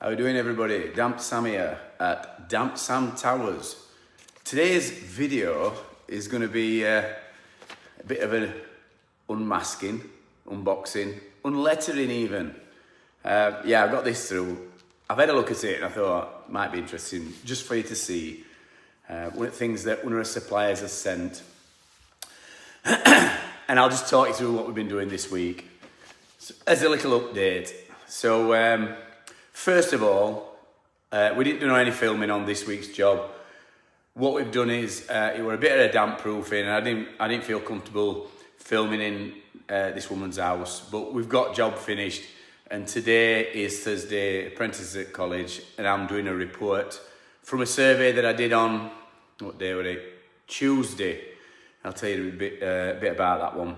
How are we doing, everybody? Damp Sam here at Damp Sam Towers. Today's video is going to be a bit of an unmasking, unboxing, unlettering even. I got this through. I've had a look at it and I thought it might be interesting just for you to see things that one of our suppliers has sent. And I'll just talk you through what we've been doing this week as a little update. So, first of all, we didn't do any filming on this week's job. What we've done is it were a bit of a damp proofing, and I didn't feel comfortable filming in this woman's house. But we've got job finished, and today is Thursday, apprentices at college, and I'm doing a report from a survey that I did on, what day was it? Tuesday. I'll tell you a bit about that one,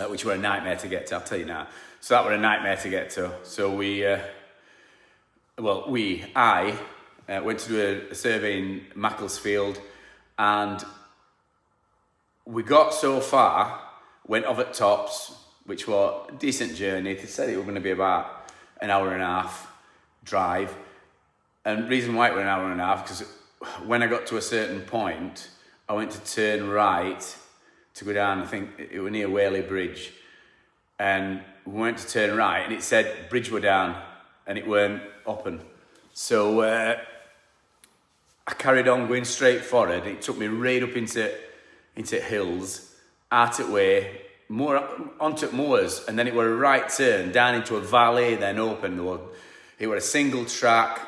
which were a nightmare to get to. I'll tell you now. So that were a nightmare to get to. So I went to do a survey in Macclesfield, and we got so far, went off at Tops, which was a decent journey. They said it was going to be about an hour and a half drive. And the reason why it was an hour and a half, because when I got to a certain point, I went to turn right to go down, I think it was near Whaley Bridge. And we went to turn right, and it said bridge were down, and it weren't open. So I carried on going straight forward. It took me right up into hills, out at way, more onto moors, and then it were a right turn down into a valley, then open. It was a single track,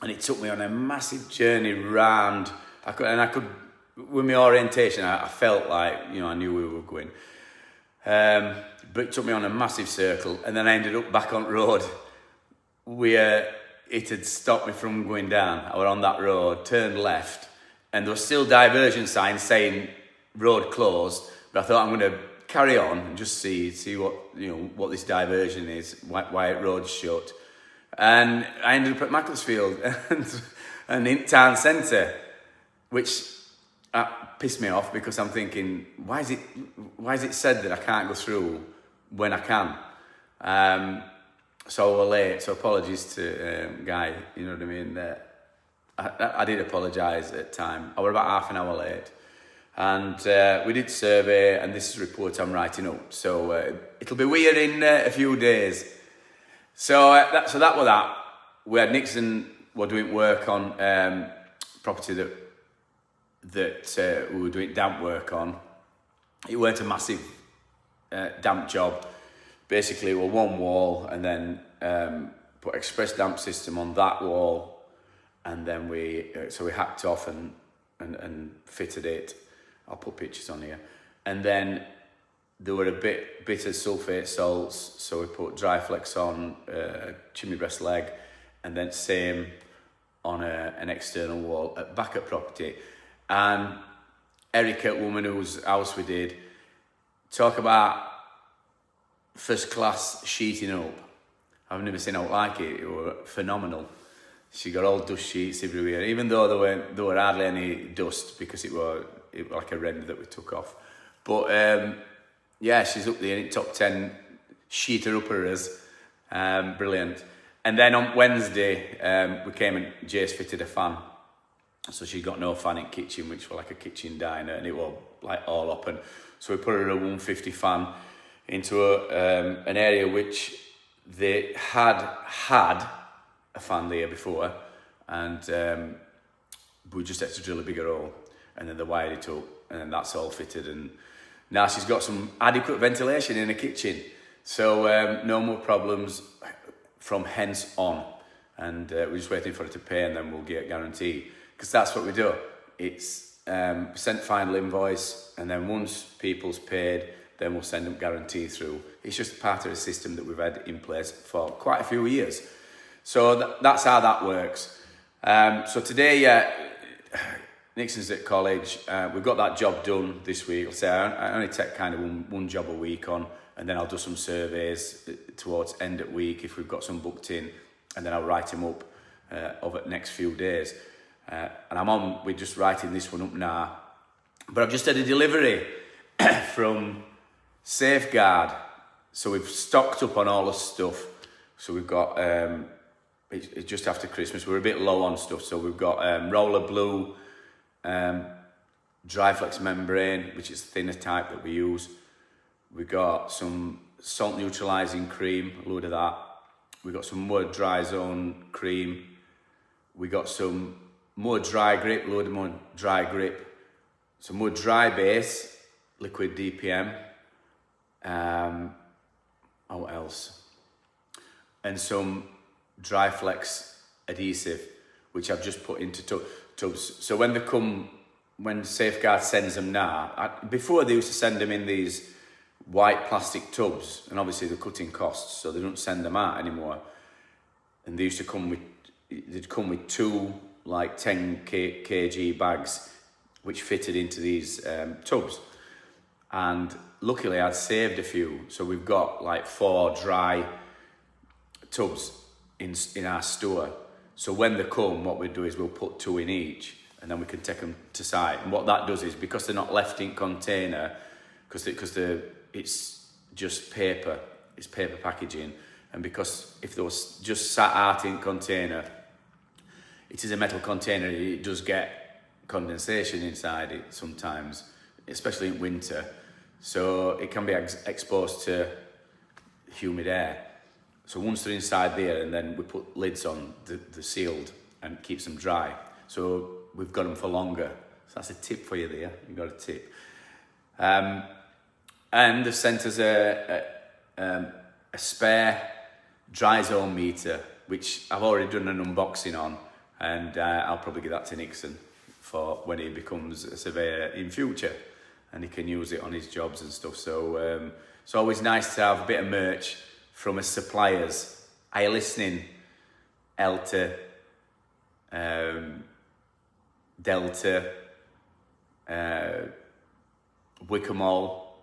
and it took me on a massive journey round. I could, with my orientation, I felt like, I knew we were going. But it took me on a massive circle, and then I ended up back on the road where it had stopped me from going down. I was on that road, turned left, and there was still diversion signs saying road closed, but I thought I'm going to carry on and just see what this diversion is, why road's shut. And I ended up at Macclesfield and in town centre, which pissed me off because I'm thinking, why is it said that I can't go through when I can? So we're late, so apologies to Guy, you know what I mean? I did apologise at time. I was about half an hour late. And we did survey, and this is a report I'm writing up. So it'll be weird in a few days. So that was that. We had Nixon were doing work on property that we were doing damp work on. It weren't a massive damp job. Basically, it was one wall, and then put express damp system on that wall, and then we hacked off and fitted it. I'll put pictures on here, and then there were a bit of sulfate salts, so we put dry flex on chimney breast leg, and then same on an external wall at backup property. And Erica, woman whose house we did, talk about first class sheeting up. I've never seen out like it. It was phenomenal. She got all dust sheets everywhere, even though there were hardly any dust because it was like a render that we took off. But she's up there in top 10 sheeter upperers. Brilliant. And then on Wednesday, we came and Jace fitted a fan. So she got no fan in kitchen, which was like a kitchen diner, and it was like all open. So we put her a 150 fan into an area which they had a fan there before, and we just had to drill a bigger hole, and then they wired it up, and then that's all fitted. And now she's got some adequate ventilation in the kitchen, so no more problems from hence on. And we're just waiting for her to pay, and then we'll get a guarantee, because that's what we do. It's sent final invoice, and then once people's paid, then we'll send them guarantee through. It's just part of the system that we've had in place for quite a few years. So that's how that works. So today, Nixon's at college. We've got that job done this week. I'll say I only take kind of one job a week on, and then I'll do some surveys towards end of week if we've got some booked in, and then I'll write them up over the next few days. And we're just writing this one up now. But I've just had a delivery from Safeguard. So we've stocked up on all the stuff. So we've got it's just after Christmas. We're a bit low on stuff, so we've got Roller Blue, Dryflex membrane, which is the thinner type that we use. We got some salt neutralizing cream, a load of that. We got some more dry zone cream. We got some more dry grip, load of more dry grip. Some more dry base, liquid DPM. What else? And some Dryflex adhesive, which I've just put into tubs. So when Safeguard sends them now, before they used to send them in these white plastic tubs, and obviously they're cutting costs, so they don't send them out anymore. And they used to come with two like 10 kg bags, which fitted into these tubs. And luckily I'd saved a few, so we've got like 4 dry tubs in our store. So when they come, what we do is we'll put 2 in each, and then we can take them to site. And what that does is, because they're not left in container, because it's just paper, it's paper packaging, and because if they was just sat out in container, it is a metal container, it does get condensation inside it sometimes, especially in winter. So it can be exposed to humid air. So once they're inside there, and then we put lids on, they're sealed and keeps them dry. So we've got them for longer. So that's a tip for you there. You got a tip. And they've sent us a spare dry zone meter, which I've already done an unboxing on, and I'll probably give that to Nixon for when he becomes a surveyor in future, and he can use it on his jobs and stuff. So it's always nice to have a bit of merch from his suppliers. Are you listening? Elta, Delta, Wickham All,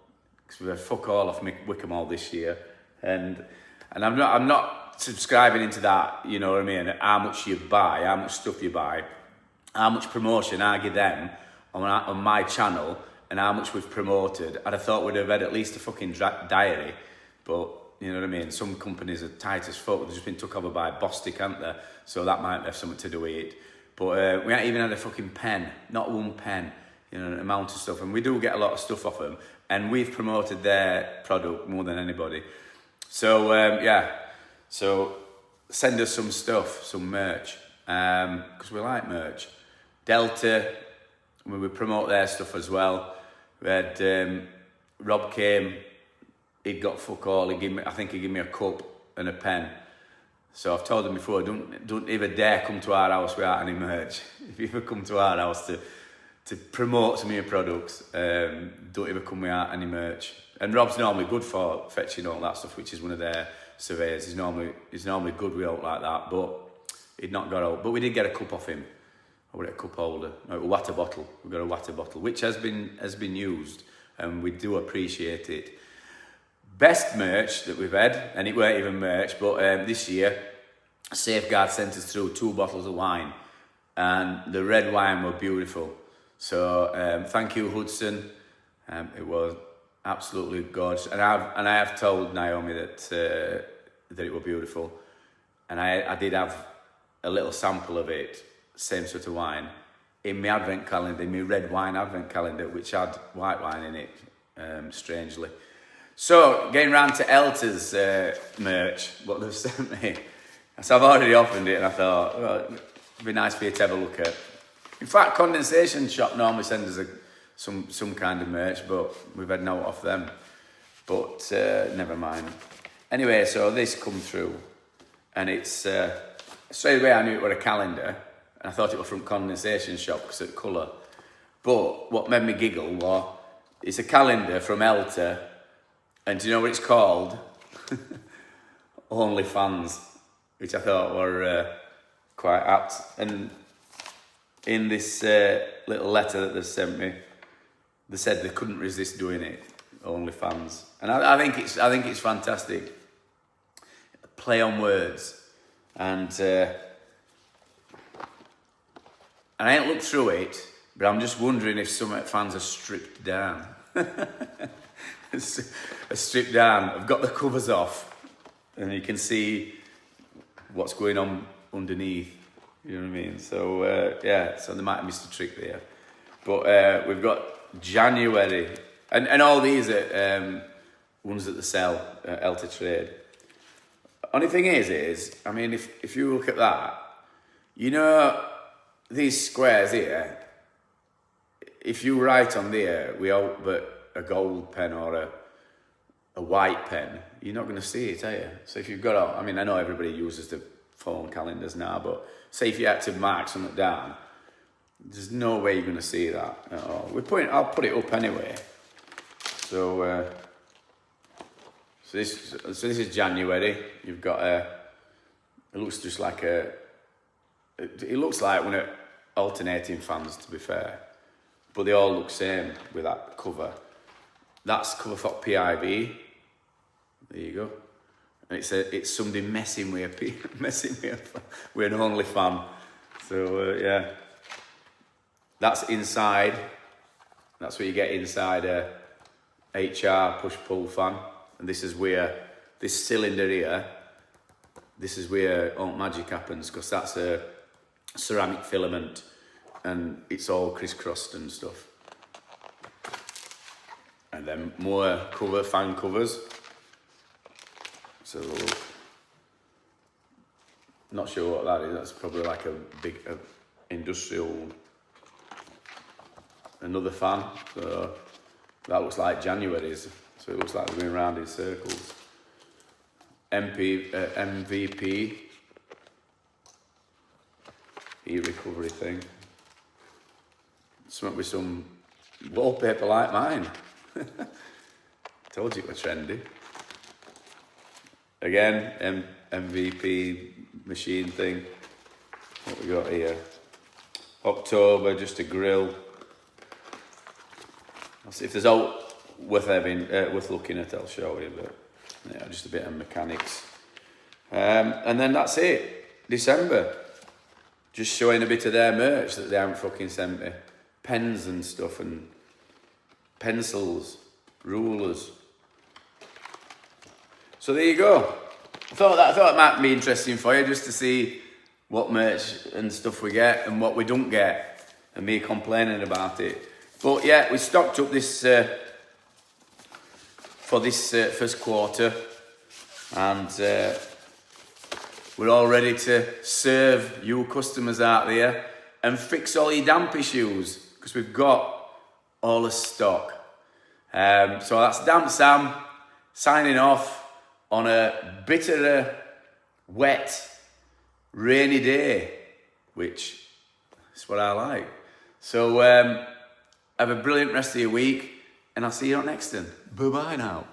because we've had fuck all off Wickham All this year, and I'm not subscribing into that, you know what I mean? How much you buy, how much stuff you buy, how much promotion I give them on my channel, and how much we've promoted. I'd have thought we'd have had at least a fucking diary, but you know what I mean? Some companies are tight as fuck. They've just been took over by Bostik, haven't they? So that might have something to do with it. But we haven't even had a fucking pen, not one pen, you know, an amount of stuff. And we do get a lot of stuff off them, and we've promoted their product more than anybody. So yeah, so send us some stuff, some merch, because we like merch. Delta, we promote their stuff as well. We had Rob came, he'd got fuck all. I think he gave me a cup and a pen. So I've told him before, don't ever dare come to our house without any merch. If you ever come to our house to promote some of your products, don't ever come without any merch. And Rob's normally good for fetching all that stuff, which is one of their surveyors. He's normally good with out like that, but he'd not got out. But we did get a cup off him. Or a cup holder, no, a water bottle. We've got a water bottle, which has been used, and we do appreciate it. Best merch that we've had, and it weren't even merch, but this year, Safeguard sent us through 2 bottles of wine, and the red wine were beautiful. So thank you, Hudson. It was absolutely gorgeous, and I have told Naomi that it was beautiful, and I did have a little sample of it, same sort of wine, in my advent calendar, in my red wine advent calendar, which had white wine in it, strangely. So, getting round to Elta's merch, what they've sent me. So I've already opened it, and I thought, well, it'd be nice for you to have a look at. In fact, Condensation Shop normally sends us some kind of merch, but we've had no off them. But never mind. Anyway, so this come through, and it's straight away I knew it was a calendar, and I thought it was from Condensation Shop because of the colour. But what made me giggle was it's a calendar from Elta, and do you know what it's called? OnlyFans, which I thought were quite apt. And in this little letter that they sent me, they said they couldn't resist doing it. OnlyFans, and I think it's fantastic. Play on words, and I ain't looked through it, but I'm just wondering if some fans are stripped down. Are stripped down. I've got the covers off, and you can see what's going on underneath. You know what I mean? So yeah, so they might have missed a trick there. But we've got January, and all these are ones that they sell at Elter Trade. Only thing is, I mean, if you look at that, you know, these squares here, if you write on there, but a gold pen or a white pen, you're not going to see it, are you? So if you've got, I mean, I know everybody uses the phone calendars now, but say if you had to mark something down, there's no way you're going to see that at all. I'll put it up anyway. So this is January. You've got it looks just like it looks like one of alternating fans, to be fair, but they all look same with that cover. That's cover for PIV. There you go. And it's somebody messing with an only fan. So yeah, that's inside. That's what you get inside a HR push-pull fan. And this is where this cylinder here. This is where all magic happens, because that's a ceramic filament, and it's all crisscrossed and stuff. And then more fan covers. So, not sure what that is. That's probably like a big industrial, another fan. So that looks like January's. So it looks like we're going round in circles. MVP, heat recovery thing. Something with some wallpaper like mine. Told you it was trendy. Again, MVP machine thing. What we got here? October, just a grill. I'll see if there's all worth looking at. I'll show you, but yeah, just a bit of mechanics. And then that's it. December, just showing a bit of their merch that they haven't fucking sent me. Pens and stuff, and pencils, rulers. So there you go. I thought it might be interesting for you, just to see what merch and stuff we get and what we don't get, and me complaining about it. But yeah, we stocked up this for this first quarter, and we're all ready to serve you customers out there and fix all your damp issues, because we've got all the stock. So that's Damp Sam signing off on a bitter, wet, rainy day, which is what I like. So have a brilliant rest of your week, and I'll see you on next one. Bye-bye now.